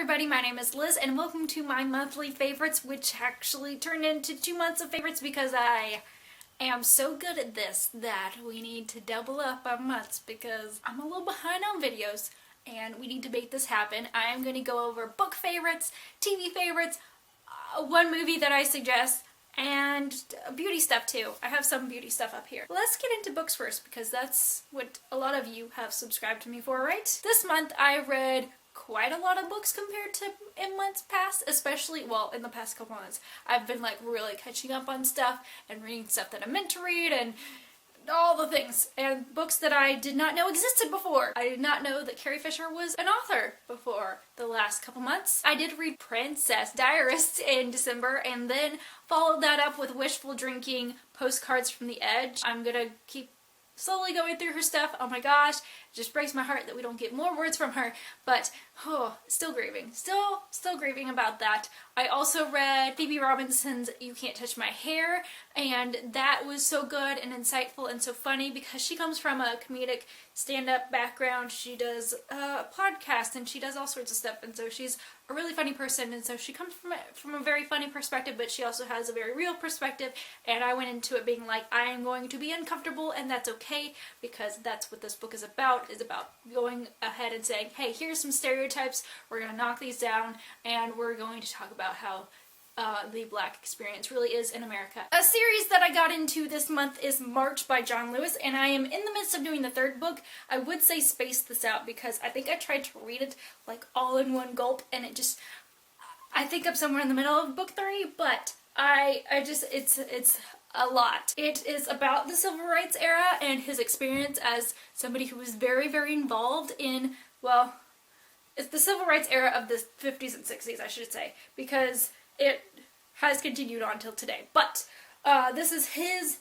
everybody, my name is Liz and welcome to my monthly favorites, which actually turned into 2 months of favorites because I am so good at this that we need to double up our months because I'm a little behind on videos and we need to make this happen. I am going to go over book favorites, TV favorites, one movie that I suggest, and beauty stuff too. I have some beauty stuff up here. Let's get into books first because that's what a lot of you have subscribed to me for, right? This month I read quite a lot of books compared to in months past, especially, well, in the past couple months. I've been like really catching up on stuff and reading stuff that I meant to read and all the things, and books that I did not know existed before. I did not know that Carrie Fisher was an author before the last couple months. I did read Princess Diarist in December and then followed that up with Wishful Drinking Postcards from the Edge. I'm gonna keep slowly going through her stuff. Oh my gosh, it just breaks my heart that we don't get more words from her, but still grieving. Still grieving about that. I also read Phoebe Robinson's You Can't Touch My Hair, and that was so good and insightful and so funny because she comes from a comedic stand-up background. She does a podcast and she does all sorts of stuff, and so she's a really funny person, and so she comes from a very funny perspective, but she also has a very real perspective, and I went into it being like, I am going to be uncomfortable and that's okay because that's what this book is about going ahead and saying, hey, here's some stereotypes, we're going to knock these down, and we're going to talk about how the Black experience really is in America. A series that I got into this month is March by John Lewis, and I am in the midst of doing the third book. I would say space this out because I think I tried to read it like all in one gulp, and I think I'm somewhere in the middle of book 3, but it's a lot. It is about the civil rights era and his experience as somebody who was very, very involved in, well, it's the civil rights era of the 50s and 60s, I should say, because it has continued on till today. But this is his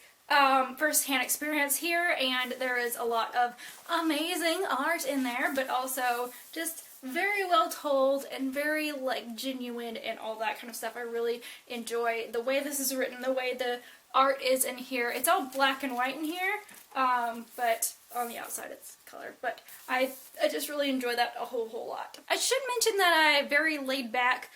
first-hand experience here, and there is a lot of amazing art in there, but also just very well told and very like genuine and all that kind of stuff. I really enjoy the way this is written, the way the art is in here. It's all black and white in here, but on the outside it's colored. But I just really enjoy that a whole lot. I should mention that I very laid back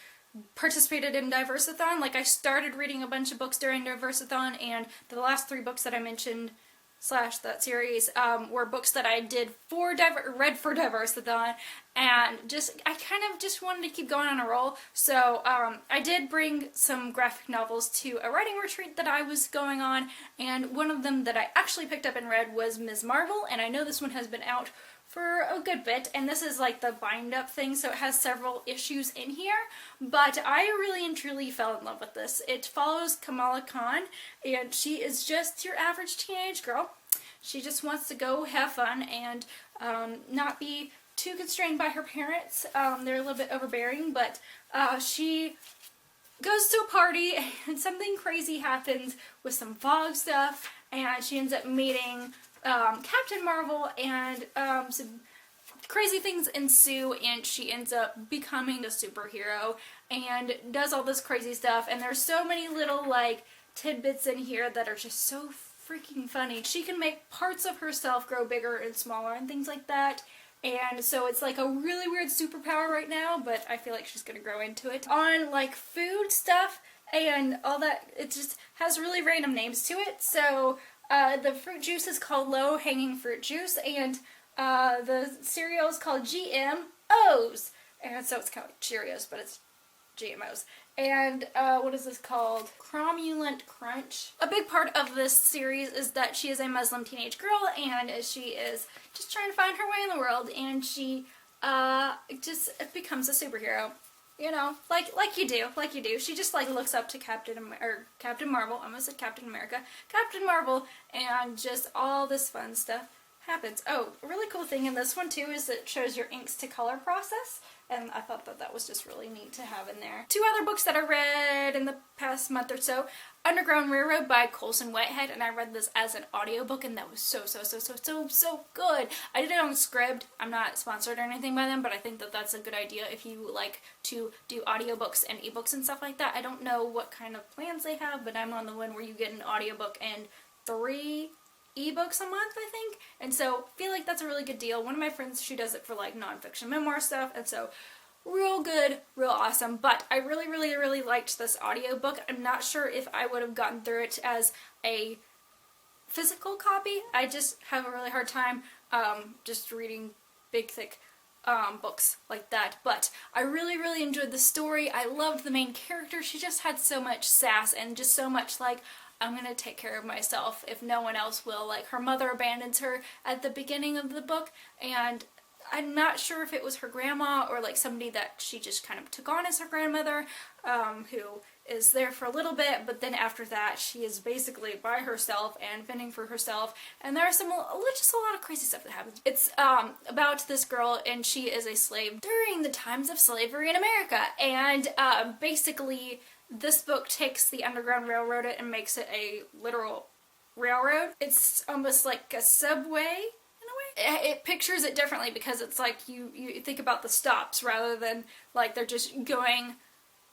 participated in Diversathon. Like, I started reading a bunch of books during Diversathon, and the last 3 books that I mentioned / that series were books that I read for Diversathon, and I kind of just wanted to keep going on a roll. So I did bring some graphic novels to a writing retreat that I was going on, and one of them that I actually picked up and read was Ms. Mardle, and I know this one has been out for a good bit, and this is like the bind up thing, so it has several issues in here, but I really and truly fell in love with this. It follows Kamala Khan, and she is just your average teenage girl. She just wants to go have fun and not be too constrained by her parents. They're a little bit overbearing, but she goes to a party and something crazy happens with some fog stuff, and she ends up meeting Captain Marvel, and some crazy things ensue, and she ends up becoming a superhero and does all this crazy stuff, and there's so many little like tidbits in here that are just so freaking funny. She can make parts of herself grow bigger and smaller and things like that, and so it's like a really weird superpower right now, but I feel like she's gonna grow into it. On like food stuff and all that, it just has really random names to it. So the fruit juice is called Low Hanging Fruit Juice, and the cereal is called GMOs, and so it's kind of like Cheerios, but it's GMOs. And what is this called? Cromulent Crunch. A big part of this series is that she is a Muslim teenage girl, and she is just trying to find her way in the world, and she just becomes a superhero. You know, like you do. She just like looks up to Captain Marvel. I almost said Captain America. Captain Marvel, and just all this fun stuff happens. Oh, a really cool thing in this one too is it shows your inks to color process, and I thought that was just really neat to have in there. 2 other books that I read in the past month or so. Underground Railroad by Colson Whitehead, and I read this as an audiobook, and that was so good. I did it on Scribd. I'm not sponsored or anything by them, but I think that that's a good idea if you like to do audiobooks and ebooks and stuff like that. I don't know what kind of plans they have, but I'm on the one where you get an audiobook and 3 ebooks a month, I think, and so I feel like that's a really good deal. One of my friends, she does it for like nonfiction memoir stuff, and so real good, real awesome. But I really, really, really liked this audiobook. I'm not sure if I would have gotten through it as a physical copy. I just have a really hard time just reading big, thick books like that. But I really, really enjoyed the story. I loved the main character. She just had so much sass and just so much like, I'm gonna take care of myself if no one else will. Like, her mother abandons her at the beginning of the book, and I'm not sure if it was her grandma or like somebody that she just kind of took on as her grandmother, who is there for a little bit, but then after that she is basically by herself and fending for herself, and there's just a lot of crazy stuff that happens. It's about this girl, and she is a slave during the times of slavery in America, and basically this book takes the Underground Railroad and makes it a literal railroad. It's almost like a subway. It pictures it differently because it's like you think about the stops rather than like they're just going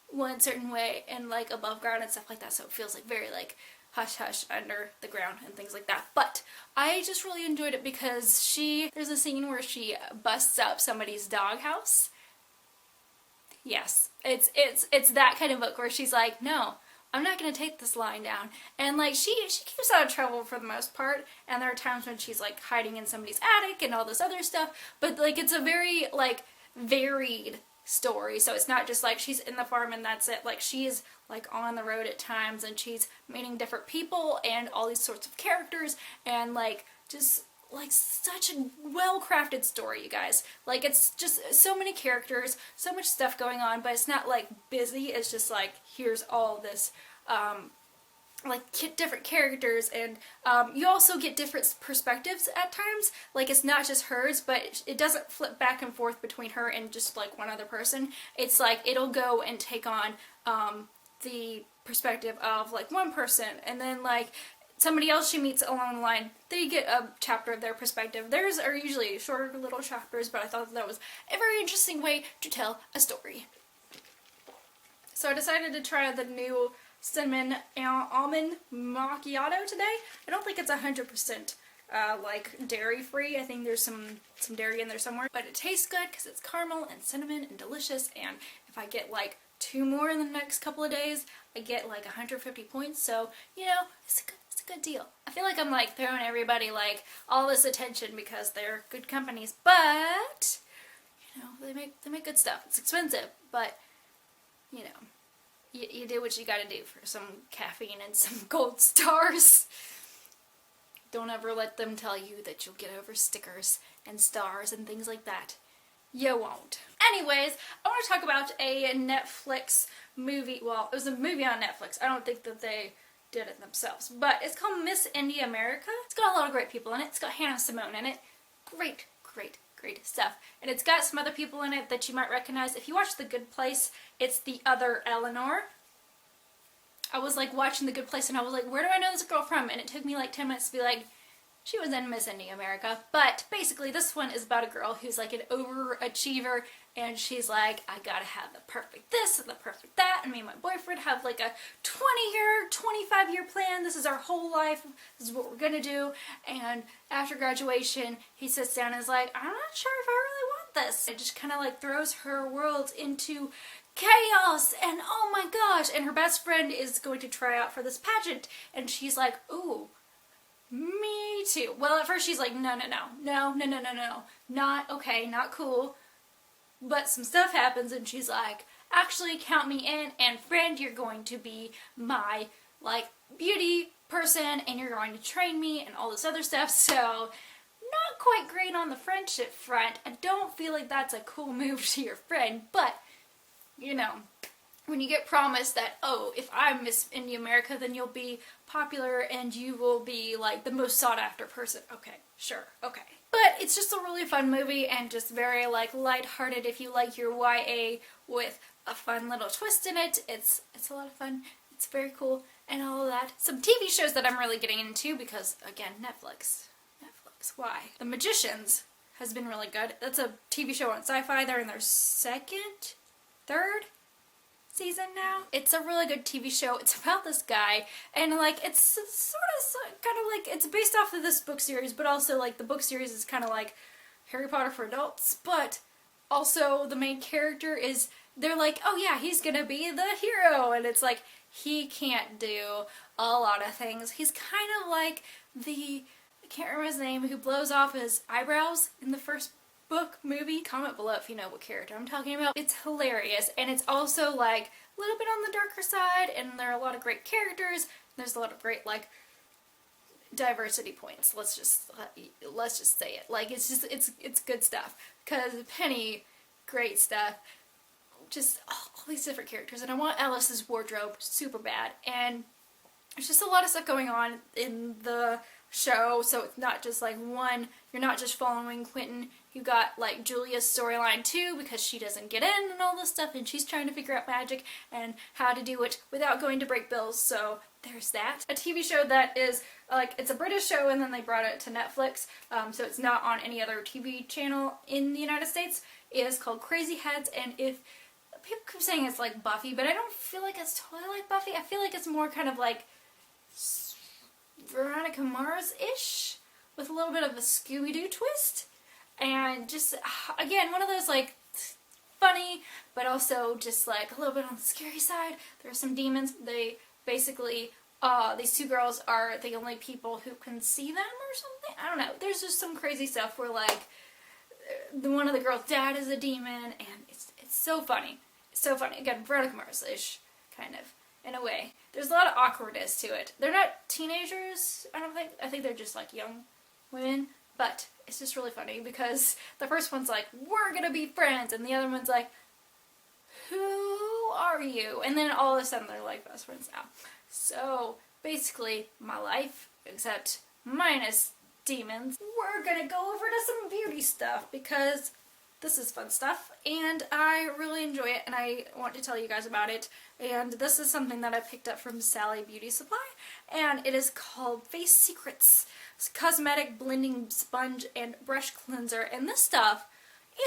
one certain way and like above ground and stuff like that, so it feels like very like hush hush under the ground and things like that. But I just really enjoyed it because there's a scene where she busts up somebody's doghouse. Yes, it's that kind of book where she's like, no, I'm not gonna take this lying down. And like she keeps out of trouble for the most part, and there are times when she's like hiding in somebody's attic and all this other stuff, but like it's a very like varied story. So it's not just like she's in the farm and that's it. Like she's like on the road at times, and she's meeting different people and all these sorts of characters, and like just like such a well-crafted story, you guys. Like it's just so many characters, so much stuff going on, but it's not like busy. It's just like here's all this like different characters, and you also get different perspectives at times. Like it's not just hers, but it doesn't flip back and forth between her and just like one other person. It's like it'll go and take on the perspective of like one person, and then like somebody else she meets along the line, they get a chapter of their perspective. Theirs are usually shorter little chapters, but I thought that was a very interesting way to tell a story. So I decided to try the new cinnamon almond macchiato today. I don't think it's 100% like dairy free. I think there's some dairy in there somewhere, but it tastes good because it's caramel and cinnamon and delicious, and if I get like 2 more in the next couple of days, I get like 150 points, so you know, it's a good deal. I feel like I'm like throwing everybody like all this attention because they're good companies, but you know, they make good stuff. It's expensive, but you know, you do what you gotta do for some caffeine and some gold stars. Don't ever let them tell you that you'll get over stickers and stars and things like that. You won't. Anyways, I want to talk about a Netflix movie. Well, it was a movie on Netflix. I don't think that they did it themselves, but it's called Miss Indie America. It's got a lot of great people in it. It's got Hannah Simone in it. Great stuff. And it's got some other people in it that you might recognize. If you watch The Good Place, it's the other Eleanor. I was like watching The Good Place and I was like, where do I know this girl from? And it took me like 10 minutes to be like, she was in Miss Indie America. But basically this one is about a girl who's like an overachiever, and she's like, I gotta have the perfect this and the perfect that, and me and my boyfriend have like a 20-year, 25-year plan. This is our whole life. This is what we're gonna do. And after graduation, he sits down and is like, I'm not sure if I really want this. It just kind of like throws her world into chaos, and oh my gosh, and her best friend is going to try out for this pageant, and she's like, ooh, me too. Well, at first she's like, no, not okay, not cool. But some stuff happens and she's like, actually count me in, and friend, you're going to be my like beauty person and you're going to train me and all this other stuff. So not quite great on the friendship front. I don't feel like that's a cool move to your friend, but you know, when you get promised that, oh, if I'm Miss Indie America, then you'll be popular and you will be like the most sought after person. Okay, sure, okay. But it's just a really fun movie and just very like lighthearted if you like your YA with a fun little twist in it. It's a lot of fun. It's very cool and all of that. Some TV shows that I'm really getting into because, again, Netflix. Why? The Magicians has been really good. That's a TV show on Sci-Fi. They're in their third season now. It's a really good TV show. It's about this guy, and like it's sort of kind of like it's based off of this book series, but also like the book series is kind of like Harry Potter for adults, but also the main character is, they're like, oh yeah, he's gonna be the hero, and it's like, he can't do a lot of things. He's kind of like the, I can't remember his name, who blows off his eyebrows in the first book movie. Comment below if you know what character I'm talking about. It's hilarious, and it's also like a little bit on the darker side, and there are a lot of great characters. There's a lot of great like diversity points. Let's just say it. Like, it's good stuff. Because Penny, great stuff. Just all these different characters, and I want Alice's wardrobe super bad, and there's just a lot of stuff going on in the show, so it's not just like one, you're not just following Quentin, you got like Julia's storyline too, because she doesn't get in and all this stuff, and she's trying to figure out magic and how to do it without going to break bills, so there's that. A TV show that is like, it's a British show and then they brought it to Netflix, so it's not on any other TV channel in the United States, is called Crazy Heads, and if people keep saying it's like Buffy, but I don't feel like it's totally like Buffy. I feel like it's more kind of like Veronica Mars-ish, with a little bit of a Scooby-Doo twist. And just, again, one of those like funny, but also just like a little bit on the scary side. There are some demons. They basically, these two girls are the only people who can see them or something. I don't know. There's just some crazy stuff where like, one of the girls' dad is a demon, and it's so funny. So funny. Again, Veronica Mars-ish, kind of, in a way. There's a lot of awkwardness to it. They're not teenagers, I don't think. I think they're just, like, young women. But it's just really funny, because the first one's like, we're gonna be friends, and the other one's like, who are you? And then all of a sudden they're, like, best friends now. So, basically, my life, except minus demons. We're gonna go over to some beauty stuff, because this is fun stuff, and I really enjoy it, and I want to tell you guys about it. And this is something that I picked up from Sally Beauty Supply, and it is called Face Secrets. It's a cosmetic blending sponge and brush cleanser, and this stuff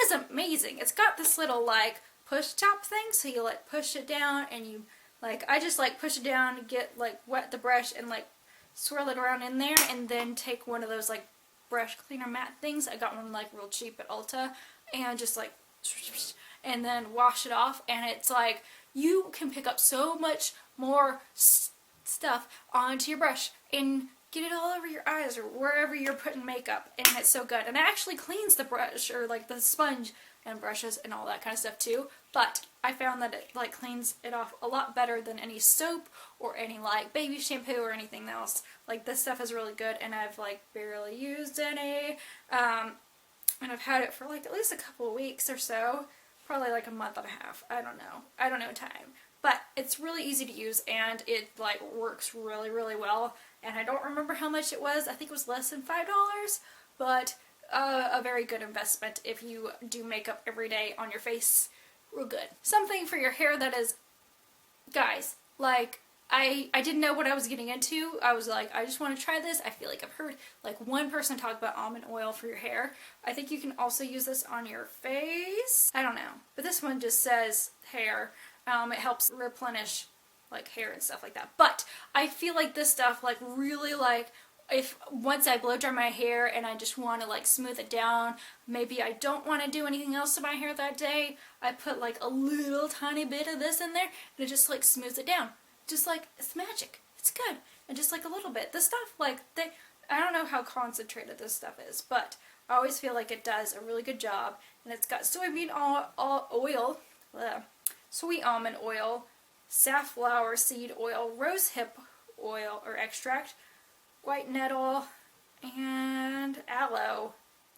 is amazing. It's got this little like push top thing, so you like push it down, and you like, I just like push it down, get like wet the brush, and like swirl it around in there, and then take one of those like brush cleaner matte things. I got one like real cheap at Ulta, and just like, and then wash it off, and it's like, you can pick up so much more stuff onto your brush and get it all over your eyes or wherever you're putting makeup, and it's so good. And it actually cleans the brush, or like the sponge and brushes and all that kind of stuff too, but I found that it like cleans it off a lot better than any soap or any like baby shampoo or anything else. Like, this stuff is really good, and I've like barely used any, and I've had it for like at least a couple of weeks or so, probably like a month and a half, I don't know time, but it's really easy to use, and it like works really, really well, and I don't remember how much it was. I think it was less than $5, but a very good investment if you do makeup every day on your face. Real good. Something for your hair that is, guys, like, I didn't know what I was getting into. I was like, I just want to try this. I feel like I've heard like one person talk about almond oil for your hair. I think you can also use this on your face. I don't know. But this one just says hair. It helps replenish like hair and stuff like that. But I feel like this stuff like really like, if once I blow dry my hair and I just want to like smooth it down, maybe I don't want to do anything else to my hair that day, I put like a little tiny bit of this in there, and it just like smooths it down. Just like, it's magic. It's good. And just like a little bit. This stuff, like, I don't know how concentrated this stuff is, but I always feel like it does a really good job. And it's got soybean oil, sweet almond oil, safflower seed oil, rosehip oil or extract, white nettle, and aloe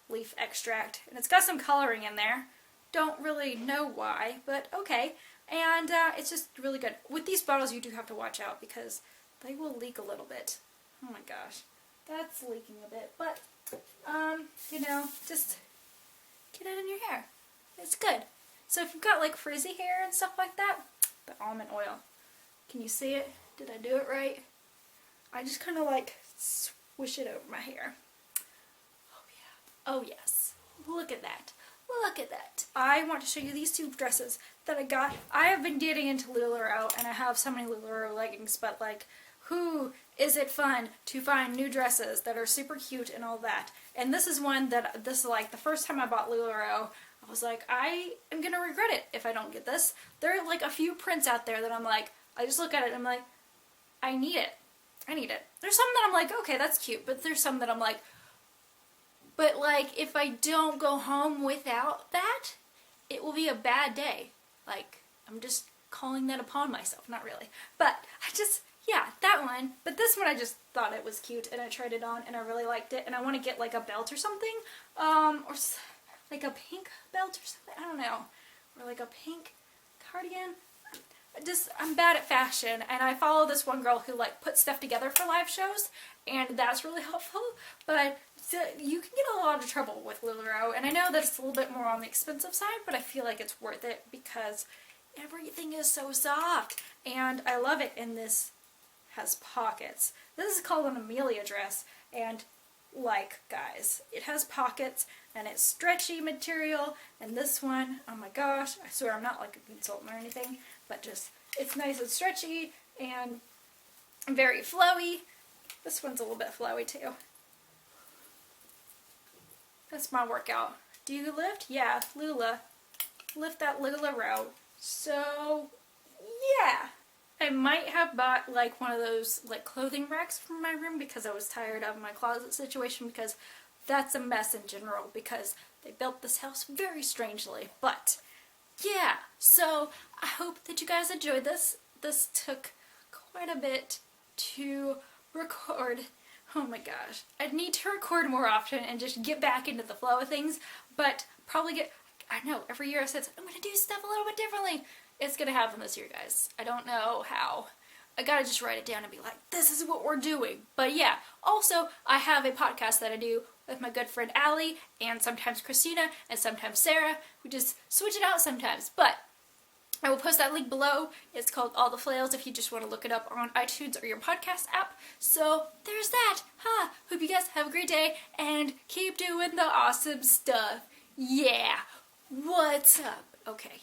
leaf extract. And it's got some coloring in there. Don't really know why, but okay. And it's just really good. With these bottles, you do have to watch out, because they will leak a little bit. Oh my gosh. That's leaking a bit. But, you know, just get it in your hair. It's good. So if you've got like frizzy hair and stuff like that, the almond oil. Can you see it? Did I do it right? I just kind of like swish it over my hair. Oh yeah. Oh yes. Look at that. Look at that. I want to show you these two dresses that I got. I have been getting into LuLaRoe, and I have so many LuLaRoe leggings, but like, who is it fun to find new dresses that are super cute and all that? And this is one that, this is like the first time I bought LuLaRoe. I was like, I am gonna regret it if I don't get this. There are like a few prints out there that I'm like, I just look at it and I'm like, I need it. I need it. There's some that I'm like, okay, that's cute, but there's some that I'm like, but like, if I don't go home without that, it will be a bad day. Like, I'm just calling that upon myself. Not really. But yeah, that one. But this one I just thought it was cute and I tried it on and I really liked it. And I want to get like a belt or something. Or like a pink belt or something. I don't know. Or like a pink cardigan. I'm bad at fashion, and I follow this one girl who like puts stuff together for live shows, and that's really helpful, but you can get a lot of trouble with LuLaRoe, and I know that it's a little bit more on the expensive side, but I feel like it's worth it because everything is so soft, and I love it, and this has pockets. This is called an Amelia dress, and like, guys, it has pockets, and it's stretchy material, and this one, oh my gosh, I swear I'm not like a consultant or anything, but just, it's nice and stretchy, and very flowy. This one's a little bit flowy too. That's my workout. Do you lift? Yeah, Lula. Lift that LuLaRoe. So, yeah. I might have bought like one of those like clothing racks for my room because I was tired of my closet situation, because that's a mess in general because they built this house very strangely. But yeah, so I hope that you guys enjoyed this. This took quite a bit to record. Oh my gosh. I need to record more often and just get back into the flow of things, but probably I know, every year I said, I'm gonna do stuff a little bit differently. It's gonna happen this year, guys. I don't know how. I gotta just write it down and be like, this is what we're doing. But yeah, also, I have a podcast that I do with my good friend Allie, and sometimes Christina, and sometimes Sarah. We just switch it out sometimes. But I will post that link below. It's called All the Flails if you just want to look it up on iTunes or your podcast app. So there's that. Hope you guys have a great day and keep doing the awesome stuff. Yeah. What's up? Okay.